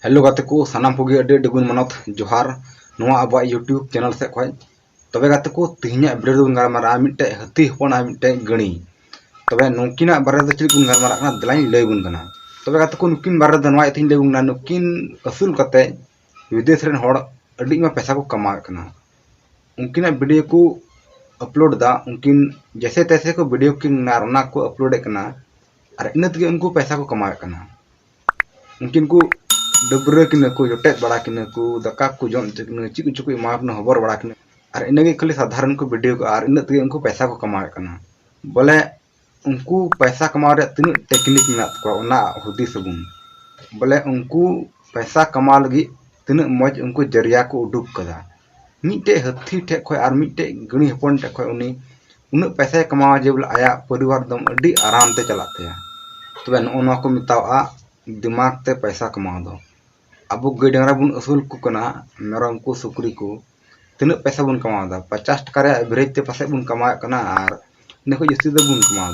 Hello गाते को सानाम को गुन मनत जोहार अब यूट्यूब चैनल से खो तब गाते को तेहना वीडियो गरमारा मिट्टे हाथी हपना मिट्टे गणी तब नुकिन बारे चीज बन गरमारा दिलाई लैबन तब गाते को नुकिन बारे इतनी लैबना नुकिन असूल करते विदेश में पैसा को कमाना उनकिन वीडियो को अपलोड दा उनकिन जैसे तैसे को वीडियो को अपलोड और इन उनको पैसा को कमाना उनकिन को डबरे किन को जोटे बड़ा किन को दका को जम ची कुछ को एमा हबर बड़ा किन और इनगे खाली साधारण को वीडियो को और इन उनको पैसा को कमाना बोले उनको पैसा कमा तीन टेक्निक में हुदिस बुन बोले उनको पैसा कमा लगी तीन मज उनको जरिया को उडुक कदा मिट्टे हाथी ठे खो और मिट्टे गणी हपन ठे खो उन पैसा कमा जे बोले आया परिवार दम अड़ी आराम ते चलाते तबे नो को मितावा दिमाग ते पैसा कमा दो अब गाय डांगरा बन असूल को मेरम को सुकरी को तीन पैसा बन कमा 50 टका एवरेज ते पासे बन कमा और इन को जस्ती दो बन कमा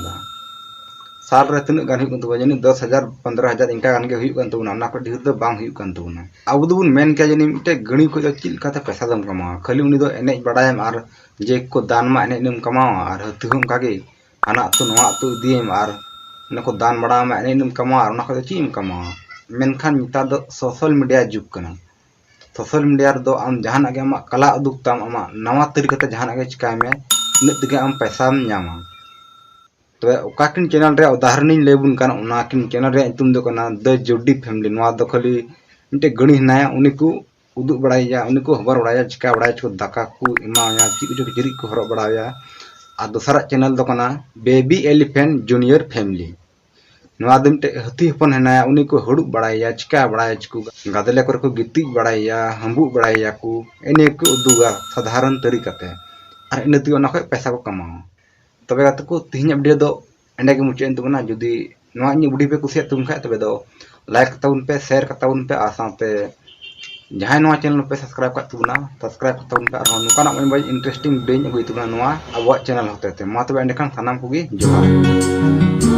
साल रे तीन गान जानी 10,000 15,000 इनका गान के को ढेर दो बांग अब दो बन मेन क्या जानी मिट्टे गणी को चिलकाते पैसा दम कमा खाली उनी दो एने बड़ायम और जे को दान मा एने कमा और हतुम कागे हाना तो नवा तो दिएम और इनको दान बड़ा मा एने कमा और चीम कमा मेनखान निता दो सोशल मीडिया जुग कना सोशल मीडिया दो आम जहां आगे आम कला उदुक ताम आम नवा तरीका जहां आगे चिकाय में इन तगे आम पैसा नामा तो ओकाकिन चैनल रे उदाहरण लेबुन कान उनाकिन चैनल रे तुम दो कना द जोडी फैमिली नवा दो खाली मिटे गणी हनाया उनको उदुक बड़ाया उनको हबर बड़ाया चिका बड़ाया को दाका को इमाया ची कुछ जिरी को हर बड़ाया आ दोसरा चैनल दो कना बेबी एलिफेंट जूनियर फैमिली मिट्टे हाथी हपन हनाया उनको हड़ुब बड़ाया चिका बड़ाया को गादले को गिती बड़ाया हम्बू बड़ाया को एने को उदुगा साधारण तरीका और इन पैसा को कमा तब गाते को तेहना वीडियो दो एंडे मुचाद तबना जुदी वीडियो पे कुछ तुम खा तब लाइक करताबन पे शेयर करताबन पे आसाते जहां चैनल पे सब्सक्राइब करताबना सब्सक्राइब करताबन पे और नुकाना इंटरेस्टिंग वीडियो अब चैनल होते मा तब एंडे सानाम को जोहार।